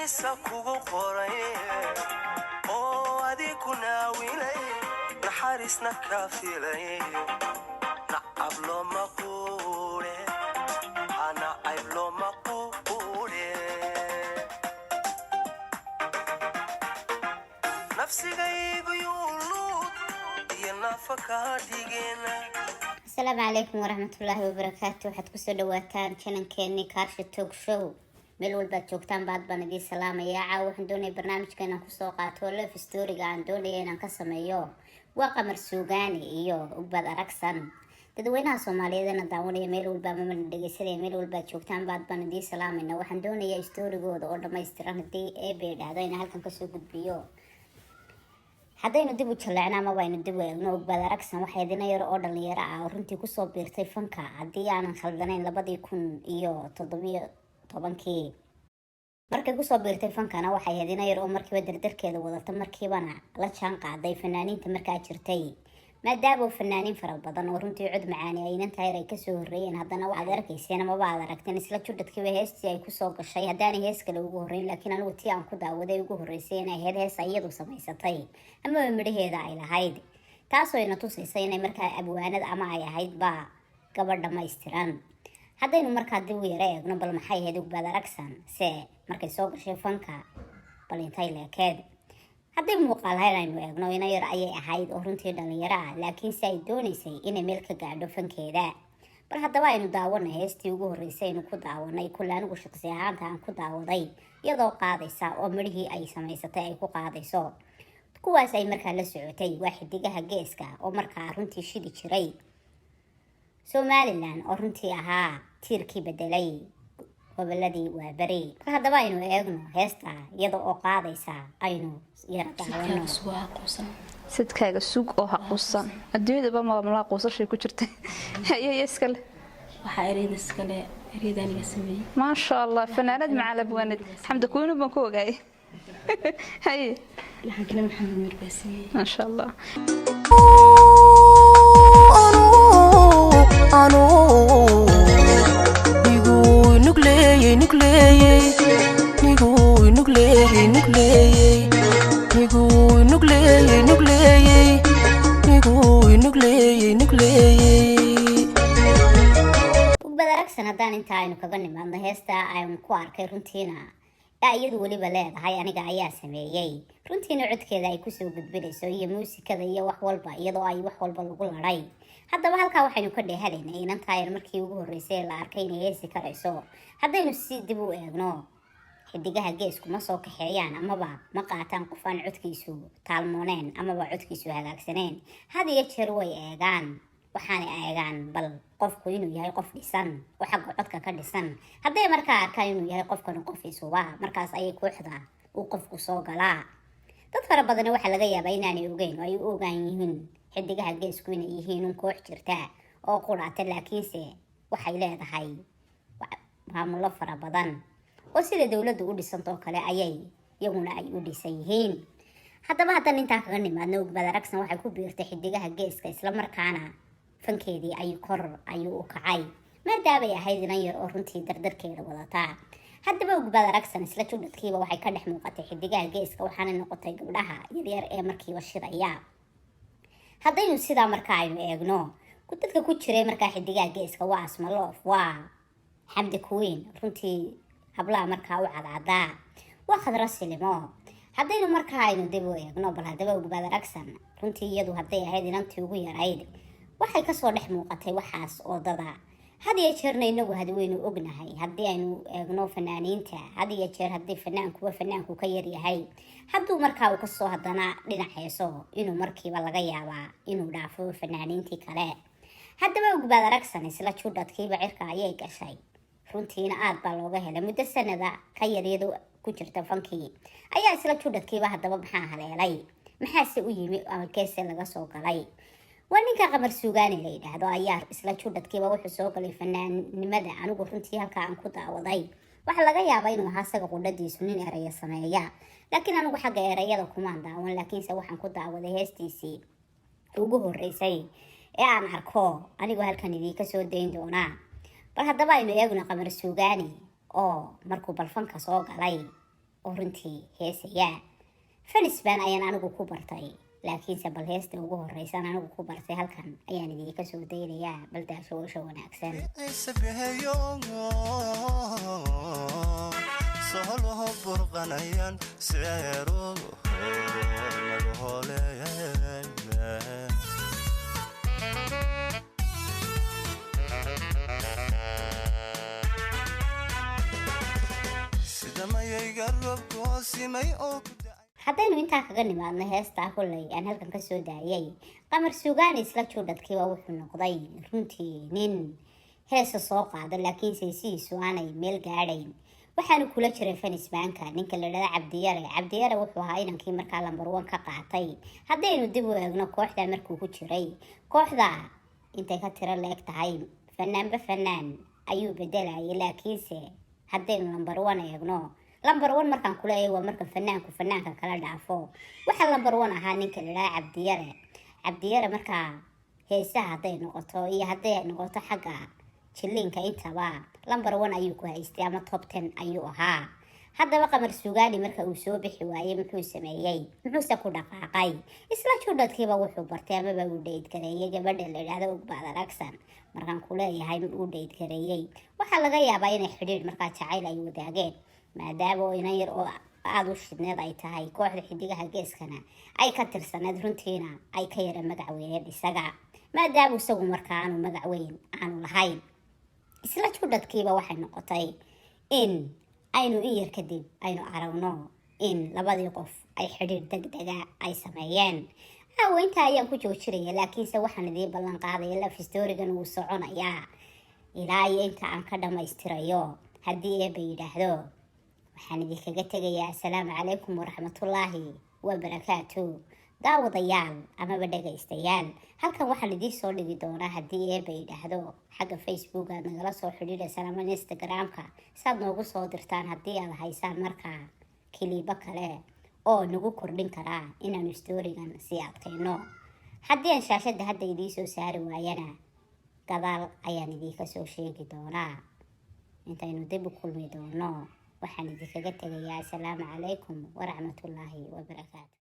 نحريسا كوغو قوري أو أدي كنا ويلي نحريسنا كافيلي نعبلو مقولي أنا عبلو مقولي نفسي غيب يولود ينافكا ديجينا. السلام عليكم ورحمة الله وبركاته. waxaad kusoo dhawaataan channelkeeni Kaarsha Talk Show. meel walba joogtaan baad baan idin salaamayaa. waxaan doonayaa barnaamijka inaan kusoo qaato live story-ga aan doonayaa inaan ka sameeyo waa qamar suugaani iyo ubad aragsan. dadweynaha Soomaaliyeedna daawanaya meel walba ma dhageysanaya meel walba joogtaan baad baan idin salaamayna. waxaan doonayaa story-gooda oo dhameystiran hadii ay beedhado inaan halkan ka soo gudbiyo. haddaynu dib u jaleecnaa ma waynu dib u eegno ubad aragsan waxay idin yar oo dhalinyaro ah oo runtii kusoo biirtay fanka haddii aanan khaldanayn 2017 markay kusoo biirtay fankana waxay idin yar oo markiiba dardarkeeda wadata markiibana la jaan qaaday fanaaniinta markaa jirtay maadaama fanaaniin fara badan oo runtii cod macaani ay inta ay ka soo horeeyeen haddana waxaad arkayseen ama baad aragteen isla judadkiiba heestii ay ku soo gashay haddaanay hees kale ugu horeyn laakiin anigu tii aan ku daawaday ugu horeysay inay hees iyadu samaysatay ama midhaheeda ay lahayd taasoo ina tusaysay inay markaa abwaanad ama ay ahayd ba gabadh dhameystiran. haddaynu markaa dib u yara eegno bal maxay ahayd ubad aragsan se markay soo gashay fanka bal intay leekeed haddii muuqaal haynu eegno ina yar ayay ahayd oo runtii dhalinyaro ah laakiin si ay doonaysay inay meel ka gaadho fankeeda. bal haddaba aynu daawanay heestii ugu horeysay aynu ku daawanay kulli anigu shaqsi ahaanta aan ku daawaday iyadoo qaadaysa oo midhihii ay samaysatay ay ku qaadayso kuwaas ay markaa la socotay waa xidigaha geeska oo markaa runtii shidi jiray Somaliland oo runtii ahaa tiirkii bedelay goboladii waa bari. haddaba aynu eegno heesta iyada oo qaadaysa aynu yara daawano. sidkaaga sug oo haquusan adduunyada ma la qoosashay ku jirtay ayay iskale waxa iskale aniga sameeyay ma sha Allah fanaanad macalab wanad xamda kuunu baan ku ogaay hay laxan kale maxamed mir baasiyay ma sha Allah anu nigu nucleey ubad aragsan haddaan inta aynu kaga nimaadno heesta aynu ku arkay runtiina iyadu weliba leedahay aniga ayaa sameeyay runtiina codkeeda ay kusoo gudbinayso iyo muusikada iyo wax walba iyadoo ay wax walba lagu laray. haddaba halkaa waxaynu ka dheehanaynay inantaayar markii ugu horeysay la arkay inay heesi karayso. haddaynu si dib u eegno xidigaha geesku ma soo kaxeeyaan amaba ma qaataan qof aan codkiisu taalmooneen amaba codkiisu hagaagsaneen. had iyo jeer way eegaan waxaanay eegaan bal qofku inuu yahay qof dhisan oo xagga codka ka dhisan. hadday markaa arkaan inuu yahay qofkan qofiisuba markaas ayay kooxda uu qofku soo galaa. dad fara badan waxaa laga yaabaa inaanay ogeyn oo ay u ogaan yihiin xidigaha geesku inay yihiin un koox jirta oo quraata laakiinse waxay leedahay maamulo fara badan oo sida dawladdu u dhisantoo kale ayay iyaguna ay u dhisan yihiin. haddaba haddan intaa kaga nimaadno ubad aragsan waxay ku biirtay xidigaha geeska islamarkaana fankeedii ay kor ayuu u kacay maadaamay ahayd inan yar oo runtii dardarkeeda wadataa. haddaba ubad aragsan isla judadkiiba waxay ka dhex muuqatay xidigaha geeska waxaana noqotay gabdhaha yaryar ee markiiba shidaya. haddaynu sidaa markaa aynu eegno dadka ku jiray markaa xidigaha geeska waa asmaloof waa xamdi kuwiin runtii hablaha markaa u cadcadaa waa khadra silimo. haddaynu markaa aynu dib u eegno bal haddaba ubad aragsan runtii iyadu hadday ahayd inantii ugu yarayd waxay kasoo dhex muuqatay waxaas oodada. had iyo jeerna inagu hadweynu ognahay haddii aynu eegno fanaaniinta had iyo jeer haddii fanaanku ka yaryahay hadduu markaa uu kasoo haddana dhinac heeso inuu markiiba laga yaabaa inuu dhaafo fanaaniintii kale. haddaba ubad aragsan isla judadkiiba cirka ayay gashay runtiina aad baa looga helay muddo sanada ka yaryadu ku jirta fankii ayaa isla judadkiiba haddaba maxaa haleelay maxaase u yimi amalkeese laga soo galay. waa ninka qamar suugaani la yidhaahdo ayaa isla judadkiiba wuxuu soo galay fanaannimada. anigu runtii halkaa aan ku daawaday waxaa laga yaabaa inuu ahaa isaga qudhadiisu nin eraya sameeya laakiin anigu xagga erayada kumaan daawan laakiinse waxaan ku daawaday heestiisii ugu horeysay ee aan arko anigu halkan idinka soo dayn doonaa. bal haddaba aynu eegno qamar suugaani oo markuu balfanka soo galay oo runtii heesaya. fanisbaan ayaan anigu ku bartay, laakiinse bal heesta ugu horeysan anigu ku bartay halkan ayaan idinka soo daynayaa. bal daashawasho wanaagsan. solo burqanayan seero lagu holeeyay sida mayay garab goosimay oo haddaynu intaa kaga nimaadno heestaa kolley aan halkan ka soo daayay, qamar suugaani isla juudhadkiiba wuxuu noqday runtii nin heesa soo qaada laakiinse sidiisu aanay meel gaadhayn. waxaanu kula jiray fanisbaanka ninka la dhada cabdiyare wuxuu ahaa inankii markaa lambar 1 ka qaatay. haddaynu dib u eegno kooxda markuu ku jiray, kooxda intay ka tiro leeg tahay fanaanba fanaan ayuu bedelayay, laakiinse haddaynu lambar 1 eegno, lambar 1 markaan kula eego waa marka fanaanka kala dhaafo. waxaa lambar 1 ahaa ninka la dhada cabdiyare markaa heesaha hadday noqoto iyo hadday noqoto xagga jilliinka intaba lambar 1 ayuu ku haystay ama top 10 ayuu ahaa. haddaba qamar suugaani marka uu soo bixi waayey muxuu sameeyey? muxuuse ku dhaqaaqay? isla juudhadkiiba wuxuu bartay amaba uu dheydgareeyey gabadha la idhaahdo Ugbaad Aragsan. markaan ku leeyahay uu dheydgareeyey, waxaa laga yaabaa inay xidhiidh markaa jacayl ay wadaageen, maadaama oo inan yar oo aada u shidneed ay tahay. kooxda xidigaha geeskana ay ka tirsaneed, runtiina ay ka yara magac weyneed isaga, maadaama isagu markaa aanu magac weyn aanu lahayn. isla juudhadkiiba waxay noqotay in aynu in yar kadib aynu aragno in labadii qof ay xidhiidh degdega ay sameeyeen. intaa ayaan ku joojinaya, laakiinse waxaan idiin ballan qaadaya love storygan wuu soconayaa ilaa iyo inta aan ka dhammaystirayo haddii eeba yidhaahdo. waxaan idinkaga tegayaa asalaamu calaykum waraxmatullaahi wabarakaatu. daawadayaal amaba dhagaystayaal, halkan waxaan idiin soo dhigi doonaa haddii eeba yidhaahdo xagga facebook aad nagala soo xidhiidhaysaan ama instagram-ka saad noogu soo dirtaan haddii aad haysaan markaa kiliibo kale oo nagu kordhin karaa inaanu storygan sii adkayno. haddii aan shaashadda hadda idiin soo saari waayana gadaal ayaan idinka soo sheegi doonaa. intaynu dib u kulmi doono waxaan idinkaga tegayaa asalaamu calaykum waraxmatullaahi wabarakaatu.